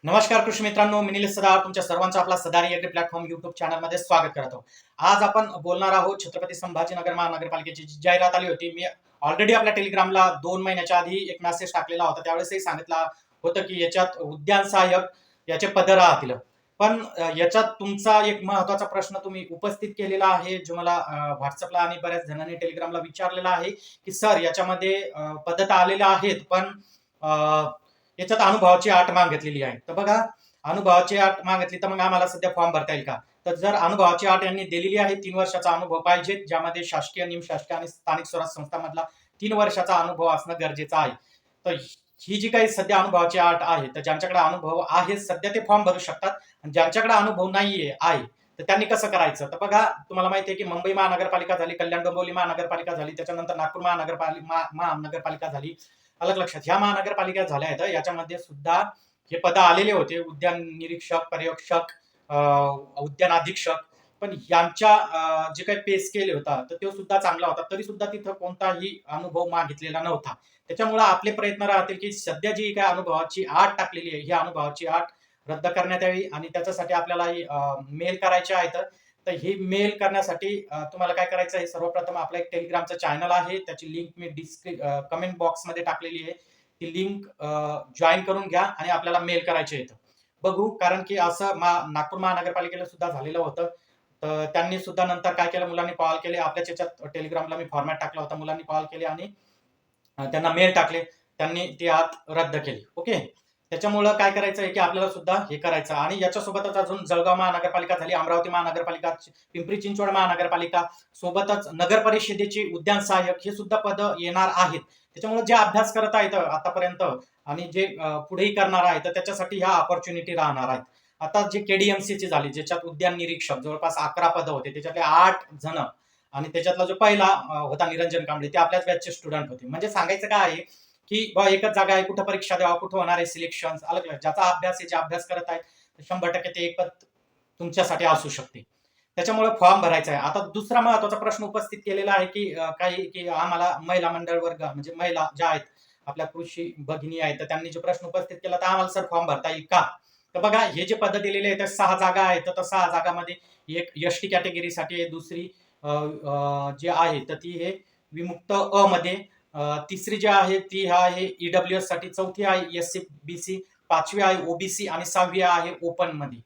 नमस्कार कृषी मित्रांनो, मी निलेश सदार तुमच्या सर्वांचं आपला सदारी ॲग्री प्लॅटफॉर्म युट्यूब चॅनलमध्ये स्वागत करतो. आज आपण बोलणार आहोत छत्रपती संभाजीनगर महानगरपालिकेची जी जाहिरात आली होती. मी ऑलरेडी आपल्या टेलिग्रामला 2 महिन्याच्या आधी एक मेसेज टाकलेला होता. त्यावेळेसही सांगितलं होतं की याच्यात उद्यान सहाय्यक याचे पद राहतील. पण याच्यात तुमचा एक महत्त्वाचा प्रश्न तुम्ही उपस्थित केलेला आहे, जो मला WhatsAppला आणि बऱ्याच जणांनी टेलिग्रामला विचारलेला आहे, की सर याच्यामध्ये पद तर आलेले आहेत, पण याच्यात अनुभवाची अट मागितलेली आहे. तर बघा, अनुभवाची अट मागितली तर मग आम्हाला सध्या फॉर्म भरता येईल का? तर जर अनुभवाची अट यांनी दिलेली आहे, 3 वर्षाचा अनुभव पाहिजे, ज्यामध्ये शासकीय, निमशासकीय आणि स्थानिक स्वराज्य संस्थांमधला 3 वर्षाचा अनुभव असणं गरजेचं आहे. तर ही जी काही सध्या अनुभवाची अट आहे, तर ज्यांच्याकडे अनुभव आहे सध्या ते फॉर्म भरू शकतात. आणि ज्यांच्याकडे अनुभव नाहीये आहे, तर त्यांनी कसं करायचं? तर बघा, तुम्हाला माहिती आहे की मुंबई महानगरपालिका झाली, कल्याण डोंबिवली महानगरपालिका झाली, त्याच्यानंतर नागपूर महानगरपालिका झाली. अलग लक्षात, ह्या महानगरपालिका झाल्या आहेत. याच्यामध्ये सुद्धा हे पद आलेले होते, उद्यान निरीक्षक, पर्यवेक्षक, उद्यान अधीक्षक. पण यांच्या जे काही पे स्केल होता तर तो सुद्धा चांगला होता, तरी सुद्धा तिथं कोणताही अनुभव मागितलेला नव्हता. त्याच्यामुळे आपले प्रयत्न राहतील की सध्या जी काही अनुभवाची अट टाकलेली आहे, ही अनुभवाची अट रद्द करण्यात यावी आणि त्याच्यासाठी आपल्याला मेल करायचे आहेत. तर ही मेल करण्यासाठी तुम्हाला काय करायचं आहे, सर्वप्रथम आपलं एक टेलिग्रामचं चॅनल आहे, त्याची लिंक मी कमेंट बॉक्समध्ये टाकलेली आहे. ती लिंक जॉईन करून घ्या आणि आपल्याला मेल करायचे आहेत. बघू, कारण की असं नागपूर महानगरपालिकेला सुद्धा झालेलं होतं. तर त्यांनी सुद्धा नंतर काय केलं, मुलांनी कॉल केले. आपल्याच याच्यात टेलिग्रामला मी फॉर्मॅट टाकला होता. मुलांनी कॉल केले आणि त्यांना मेल टाकले. त्यांनी ती आत रद्द केली. ओके. त्याच्यामुळं काय करायचं आहे, की आपल्याला सुद्धा हे करायचं आणि याच्यासोबतच अजून जळगाव महानगरपालिका झाली, अमरावती महानगरपालिका, पिंपरी चिंचवड महानगरपालिका, सोबतच नगर परिषदेची उद्यान सहाय्यक हे सुद्धा पद येणार आहेत. त्याच्यामुळे जे अभ्यास करत आहेत आतापर्यंत आणि जे पुढेही करणार आहेत, तर त्याच्यासाठी ह्या अपॉर्च्युनिटी राहणार आहेत. आता जे केडीएमसीची झाली, ज्याच्यात उद्यान निरीक्षक जवळपास 11 पद होते, त्याच्यातले 8 जण आणि त्याच्यातला जो पहिला होता निरंजन कांबळे, ते आपल्याच बॅचचे स्टुडंट होते. म्हणजे सांगायचं काय आहे, की बा एकच जागा आहे, कुठं परीक्षा द्यावा, कुठं होणार आहे सिलेक्शन, अलग अलग. ज्याचा अभ्यास आहे, जे अभ्यास करत आहेत, 100% ते एक पद तुमच्यासाठी असू शकते. त्याच्यामुळे फॉर्म भरायचा आहे. आता दुसरा महत्वाचा प्रश्न उपस्थित केलेला आहे, की काही की आम्हाला महिला मंडळ वर्ग म्हणजे महिला ज्या आहेत, आपल्या कृषी भगिनी आहेत, तर त्यांनी जो प्रश्न उपस्थित केला, तर आम्हाला सर फॉर्म भरता येईल का? तर बघा, हे जे पद दिलेले आहेत, 6 जागा आहेत. तर 6 जागामध्ये एक एसटी कॅटेगरीसाठी आहे, दुसरी जी आहे तर ती हे विमुक्त अ मध्ये, तिसरी जी आहे ती आहे ईडब्ल्यूएस साठी, चौथी आहे एससी बीसी, पाचवी आहे ओबीसी आणि 6वी आहे ओपन मध्ये.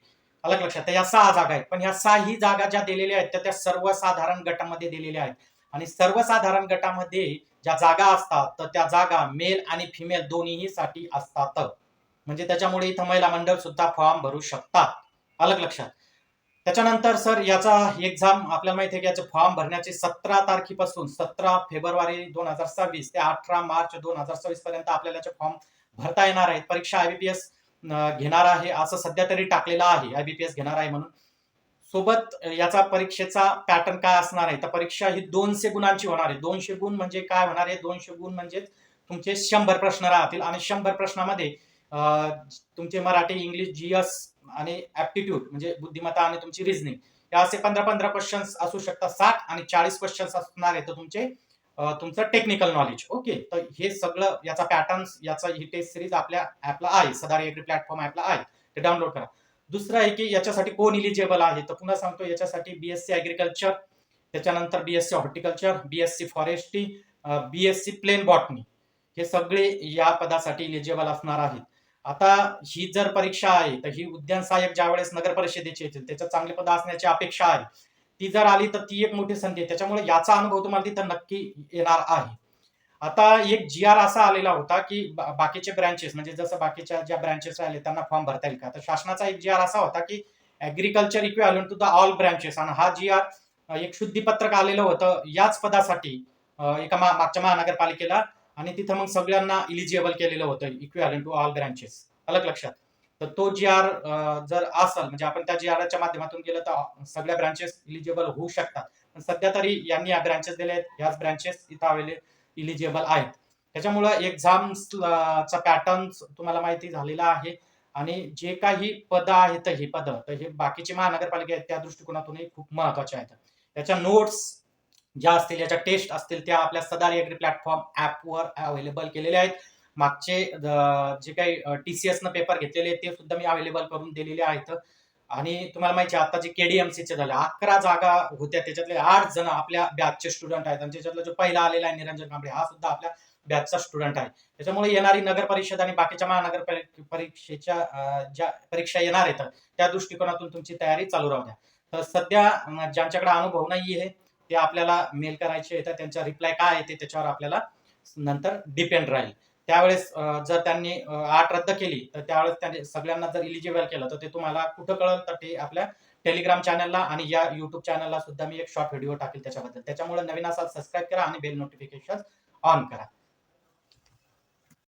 अलग लक्षात. तर या 6 जागा आहेत. पण ह्या 6ही जागा ज्या दिलेल्या आहेत, त्या सर्वसाधारण गटामध्ये दिलेल्या आहेत. आणि सर्वसाधारण गटामध्ये ज्या जागा असतात, तर त्या जागा मेल आणि फिमेल दोन्हीही साठी असतात. म्हणजे त्याच्यामुळे इथं महिला मंडळ सुद्धा फॉर्म भरू शकतात. अलग लक्षात. त्याच्यानंतर सर याचा एक्झाम आपल्याला माहिती आहे, की याचे फॉर्म भरण्याचे 17 तारखेपासून 17 फेब्रुवारी 2026 ते 18 मार्च 2026 पर्यंत आपल्याला याचे फॉर्म भरता येणार आहेत. परीक्षा आयबीपीएस घेणार आहे, असं सध्या तरी टाकलेलं आहे, आयबीपीएस घेणार आहे म्हणून. सोबत याचा परीक्षेचा पॅटर्न काय असणार आहे, तर परीक्षा ही 200 गुणांची होणार आहे. 200 गुण म्हणजे काय होणार आहे? 200 गुण म्हणजे तुमचे 100 प्रश्न राहतील आणि 100 प्रश्नामध्ये तुमचे मराठी, इंग्लिश, जीएस आणि ऍप्टिट्यूड म्हणजे बुद्धिमत्ता आणि तुमची रिझनिंग, या असे 15-15 क्वेश्चन्स असू शकतात. 60 आणि 40 क्वेश्चन्स असणार आहे तर तुमचे तुमचं टेक्निकल नॉलेज. ओके. तर हे सगळं याचा पॅटर्न, याचा ही टेस्ट सिरीज आपल्या ऍपला आहे, सदारी एग्री प्लॅटफॉर्म ऍपला आहे, ते डाउनलोड करा. दुसरं आहे की याच्यासाठी कोण इलिजिबल आहे, तर पुन्हा सांगतो, याच्यासाठी बीएससी ऍग्रिकल्चर, त्याच्यानंतर BSc horticulture, BSc forestry, BSc plain botany, हे सगळे या पदासाठी इलिजिबल असणार आहेत. आता ही जर परीक्षा आहे, तर ही उद्यान सहाय्यक ज्या वेळेस नगर परिषदेची येतील, त्याच्यात चांगले पद असण्याची अपेक्षा आहे. ती जर आली तर ती एक मोठी संधी आहे. त्याच्यामुळे याचा अनुभव तुम्हाला तिथं नक्की येणार आहे. आता एक जी-आर असा आलेला होता, की बाकीचे ब्रँचेस म्हणजे जसं बाकीच्या ज्या ब्रँचेस राहिले त्यांना फॉर्म भरता येईल का? तर शासनाचा एक जी-आर असा होता, की agriculture equivalent to the all branches, आणि हा जी-आर एक शुद्धीपत्रक आलेलं होतं याच पदासाठी एका मागच्या महानगरपालिकेला, आणि तिथं मग सगळ्यांना इलिजिबल केलेलं होतं, इक्विव्हॅलंट टू ऑल ब्रँचेस. अलग लक्षात. तर तो जी-आर जर असेल, म्हणजे आपण त्या जी-आरच्या माध्यमातून गेलं तर सगळ्या ब्रँचेस इलिजिबल होऊ शकतात. पण सध्या तरी यांनी या ब्रँचेस दिले आहेत, ह्याच ब्रँचेस इथं इलिजिबल आहेत. त्याच्यामुळं एक्झामचा पॅटर्न तुम्हाला माहिती झालेला आहे आणि जे काही पद आहेत, ही पद तर हे बाकीचे महानगरपालिका आहेत त्या दृष्टिकोनातूनही खूप महत्वाचे आहेत. त्याच्या नोट्स ज्या असतील, याच्या टेस्ट असतील, त्या आपल्या सदारी एग्री प्लॅटफॉर्म ऍपवर अवेलेबल केलेल्या आहेत. मागचे जे काही TCS न पेपर घेतलेले ते सुद्धा मी अवेलेबल करून दिलेले आहेत. आणि तुम्हाला माहिती आहे आता जे KDMCचे झाले 11 जागा होत्या, त्याच्यातले 8 जण आपल्या बॅचचे स्टुडंट आहेत आणि त्याच्यातला जो पहिला आलेला आहे निरंजन कांबळे हा सुद्धा आपल्या बॅचचा स्टुडंट आहे. त्याच्यामुळे येणारी नगर परिषद आणि बाकीच्या परीक्षेच्या ज्या परीक्षा येणार आहेत त्या दृष्टिकोनातून तुमची तयारी चालू राहू द्या. तर सध्या ज्यांच्याकडे अनुभव नाहीये ते आपल्याला मेल करायचे आहेत, त्यांचा रिप्लाय काय येते त्याच्यावर आपल्याला नंतर डिपेंड राहील. त्यावेळेस जर त्यांनी 8 रद्द केली तर त्यावेळेस त्यांनी सगळ्यांना जर इलिजिबल केलं तर ते तुम्हाला कुठं कळेल तर ते आपल्या टेलिग्राम चॅनलला आणि या YouTube चॅनलला सुद्धा मी एक शॉर्ट व्हिडिओ टाकेल त्याच्याबद्दल. त्याच्यामुळे नवीन असाल सबस्क्राईब करा आणि बेल नोटिफिकेशन ऑन करा.